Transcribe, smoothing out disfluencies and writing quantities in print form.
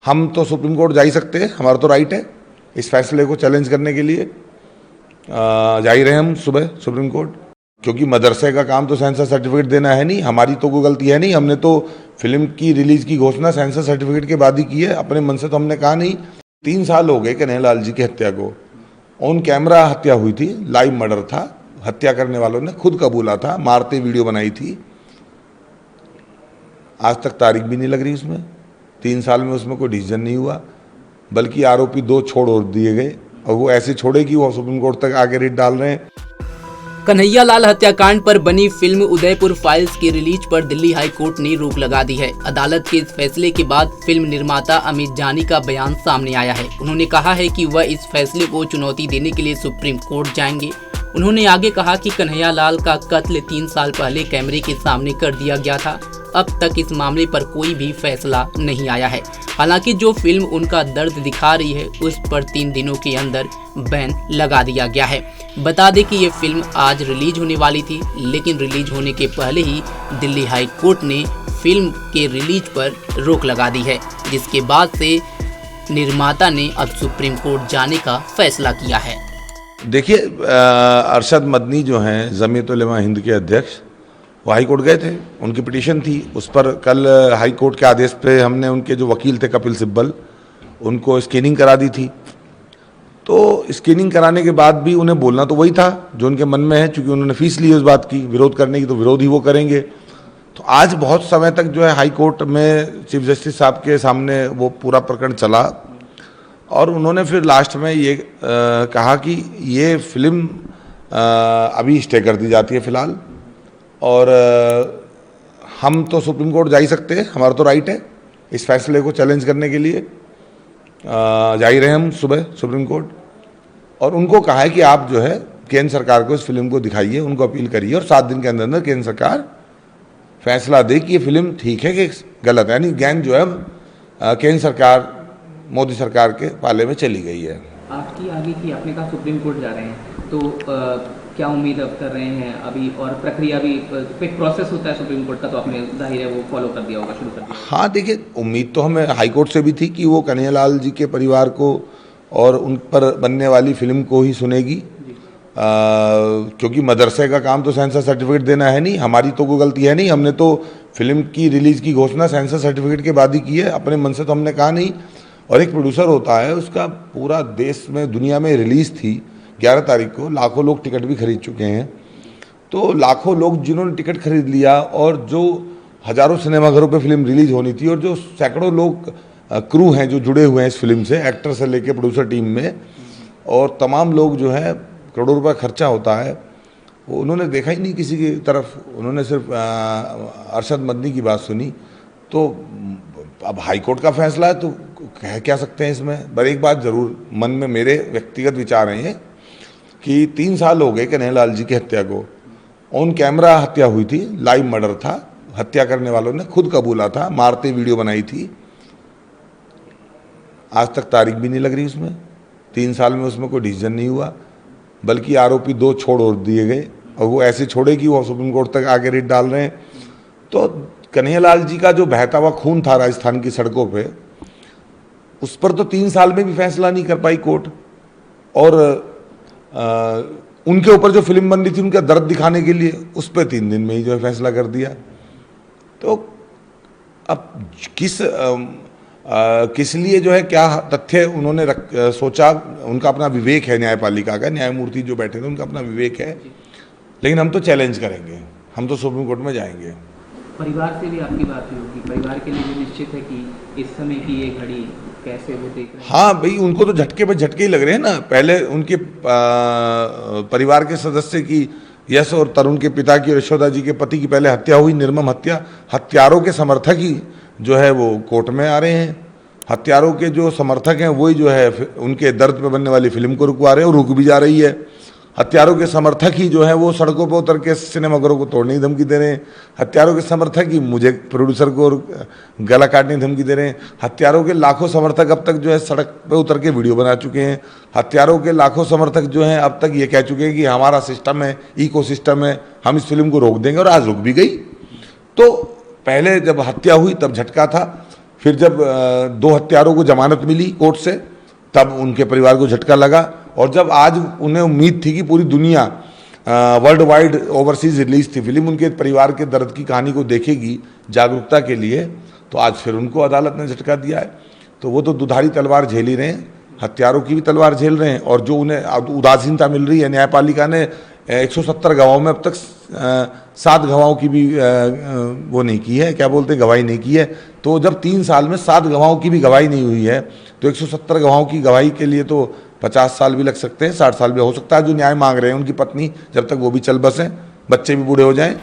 हम तो supreme court जा ही सकते हैं, हमारा तो राइट है इस फैसले को चैलेंज करने के लिए। जा ही रहे हम सुबह सुप्रीम कोर्ट, क्योंकि मदरसे का काम तो सेंसर सर्टिफिकेट देना है नहीं, हमारी तो कोई गलती है नहीं। हमने तो फिल्म की रिलीज की घोषणा सेंसर सर्टिफिकेट के बाद ही की है, अपने मन से तो हमने कहा नहीं। 3 साल हो गए कन्हैयालाल जी की हत्या को, ऑन कैमरा हत्या हुई थी, लाइव मर्डर था, हत्या करने वालों ने खुद कबूला था, मारते वीडियो बनाई थी। आज तक तारीख भी नहीं लग रही उसमें, 3 साल में उसमें कोई डिसीजन नहीं हुआ, बल्कि आरोपी 2 छोड़ और दिए गए, और वो ऐसे छोड़े कि वो सुप्रीम कोर्ट तक आगे रिट डाल रहे हैं। कन्हैयालाल हत्याकांड पर बनी फिल्म उदयपुर फाइल्स की रिलीज पर दिल्ली हाई कोर्ट ने रोक लगा दी है। अदालत के इस फैसले के बाद फिल्म निर्माता अमित जानी का बयान सामने आया है। उन्होंने कहा है कि वह इस फैसले को चुनौती देने के लिए सुप्रीम कोर्ट जाएंगे। उन्होंने आगे कहा कि कन्हैयालाल का कत्ल 3 साल पहले कैमरे के सामने कर दिया गया था। अब तक इस मामले पर कोई भी फैसला नहीं आया है। हालांकि जो फिल्म उनका दर्द दिखा रही है उस पर 3 दिनों के अंदर बैन लगा दिया गया है। बता दें कि ये फिल्म आज रिलीज होने वाली थी, लेकिन रिलीज होने के पहले ही दिल्ली हाई कोर्ट ने फिल्म के रिलीज पर रोक लगा दी है, जिसके बाद से निर्माता ने अब सुप्रीम कोर्ट जाने का फैसला किया है। देखिए, अरशद मदनी जो हैं जमीयत उलमा हिंद के अध्यक्ष, वो हाई कोर्ट गए थे, उनकी पिटीशन थी उस पर। कल हाई कोर्ट के आदेश पे हमने उनके जो वकील थे कपिल सिब्बल, उनको स्क्रीनिंग करा दी थी। तो स्क्रीनिंग कराने के बाद भी उन्हें बोलना तो वही था जो उनके मन में है, चूंकि उन्होंने फीस ली उस बात की विरोध करने की, तो विरोध ही वो करेंगे। तो आज बहुत समय तक जो है हाई कोर्ट में चीफ जस्टिस साहब के सामने वो पूरा प्रकरण चला, और उन्होंने फिर लास्ट में ये कहा कि ये फिल्म अभी स्टे कर दी जाती है फ़िलहाल, और हम तो सुप्रीम कोर्ट जा ही सकते हैं, हमारा तो राइट है इस फैसले को चैलेंज करने के लिए। जा ही रहे हम सुबह सुप्रीम कोर्ट, और उनको कहा है कि आप जो है केंद्र सरकार को इस फिल्म को दिखाइए, उनको अपील करिए, और 7 दिन के अंदर अंदर केंद्र सरकार फैसला दे कि ये फिल्म ठीक है कि गलत है। यानी गैंग जो है केंद्र सरकार मोदी सरकार के पाले में चली गई है। आपकी आगे की, आपने कहा सुप्रीम कोर्ट जा रहे हैं, तो क्या उम्मीद अब कर रहे हैं अभी? और प्रक्रिया भी, एक प्रोसेस होता है सुप्रीम कोर्ट का, तो आपने जाहिर है वो फॉलो कर दिया होगा, शुरू कर दिया। हाँ, देखिए, उम्मीद तो हमें हाई कोर्ट से भी थी कि वो कन्हैयालाल जी के परिवार को और उन पर बनने वाली फिल्म को ही सुनेगी, क्योंकि मदरसे का काम तो सेंसर सर्टिफिकेट देना है नहीं, हमारी तो कोई गलती है नहीं। हमने तो फिल्म की रिलीज की घोषणा सेंसर सर्टिफिकेट के बाद ही की है, अपने मन से तो हमने कहा नहीं। और एक प्रोड्यूसर होता है, उसका पूरा देश में दुनिया में रिलीज़ थी 11 तारीख को, लाखों लोग टिकट भी खरीद चुके हैं। तो लाखों लोग जिन्होंने टिकट खरीद लिया, और जो हज़ारों सिनेमाघरों पे फिल्म रिलीज होनी थी, और जो सैकड़ों लोग क्रू हैं जो जुड़े हुए हैं इस फिल्म से, एक्टर से लेके प्रोड्यूसर टीम में, और तमाम लोग जो है, करोड़ों रुपये खर्चा होता है, वो उन्होंने देखा ही नहीं किसी की तरफ, उन्होंने सिर्फ अरशद मदनी की बात सुनी। तो अब हाई कोर्ट का फैसला है तो कह क्या सकते हैं इसमें। पर एक बात ज़रूर मन में मेरे व्यक्तिगत विचार हैं कि 3 साल हो गए कन्हैयालाल जी की हत्या को, ऑन कैमरा हत्या हुई थी, लाइव मर्डर था, हत्या करने वालों ने खुद कबूला था, मारते वीडियो बनाई थी। आज तक तारीख भी नहीं लग रही उसमें, 3 साल में उसमें कोई डिसीजन नहीं हुआ, बल्कि आरोपी 2 छोड़ और दिए गए, और वो ऐसे छोड़े कि वो सुप्रीम कोर्ट तक आगे रिट डाल रहे हैं। तो कन्हैयालाल जी का जो बहता हुआ खून था राजस्थान की सड़कों पे, उस पर तो 3 साल में भी फैसला नहीं कर पाई कोर्ट, और उनके ऊपर जो फिल्म बन रही थी उनका दर्द दिखाने के लिए, उस पर 3 दिन में ही जो है फैसला कर दिया। तो अब किस लिए जो है, क्या तथ्य उन्होंने सोचा, उनका अपना विवेक है, न्यायपालिका का, न्यायमूर्ति जो बैठे थे उनका अपना विवेक है, लेकिन हम तो चैलेंज करेंगे, हम तो सुप्रीम कोर्ट में जाएंगे। परिवार से भी आपकी बात हुई होगी, परिवार के लिए भी निश्चित है कि इस समय की ये घड़ी कैसे वो देख रहे हैं? हाँ भाई, उनको तो झटके पे झटके ही लग रहे हैं ना। पहले उनके परिवार के सदस्य की, यश और तरुण के पिता की और यशोदा जी के पति की पहले हत्या हुई, निर्मम हत्या। हत्यारों के समर्थक ही जो है वो कोर्ट में आ रहे हैं, हत्यारों के जो समर्थक हैं वही जो है उनके दर्द पे बनने वाली फिल्म को रुकवा रहे हैं, और रुक भी जा रही है। हत्यारों के समर्थक ही जो है वो सड़कों पर उतर के सिनेमाघरों को तोड़ने की धमकी दे रहे हैं। हत्यारों के समर्थक ही मुझे प्रोड्यूसर को गला काटने की धमकी दे रहे हैं। हत्यारों के लाखों समर्थक अब तक जो है सड़क पे उतर के वीडियो बना चुके हैं। हत्यारों के लाखों समर्थक जो हैं अब तक ये कह चुके हैं कि हमारा सिस्टम है, इकोसिस्टम है, हम इस फिल्म को रोक देंगे, और आज रुक भी गई। तो पहले जब हत्या हुई तब झटका था, फिर जब 2 हत्यारों को जमानत मिली कोर्ट से, तब उनके परिवार को झटका लगा। और जब आज उन्हें उम्मीद थी कि पूरी दुनिया वर्ल्ड वाइड ओवरसीज रिलीज थी फिल्म, उनके परिवार के दर्द की कहानी को देखेगी जागरूकता के लिए, तो आज फिर उनको अदालत ने झटका दिया है। तो वो तो दुधारी तलवार झेल ही रहे हैं, हत्यारों की भी तलवार झेल रहे हैं, और जो उन्हें उदासीनता मिल रही है, न्यायपालिका ने 170 गवाहों में अब तक 7 गवाहों की भी वो नहीं की है, क्या बोलते हैं, गवाही नहीं की है। तो जब 3 साल में 7 गवाहों की भी गवाही नहीं हुई है, तो 170 गवाहों की गवाही के लिए तो 50 साल भी लग सकते हैं, 60 साल भी हो सकता है। जो न्याय मांग रहे हैं उनकी पत्नी, जब तक वो भी चल बसें, बच्चे भी बूढ़े हो जाएं,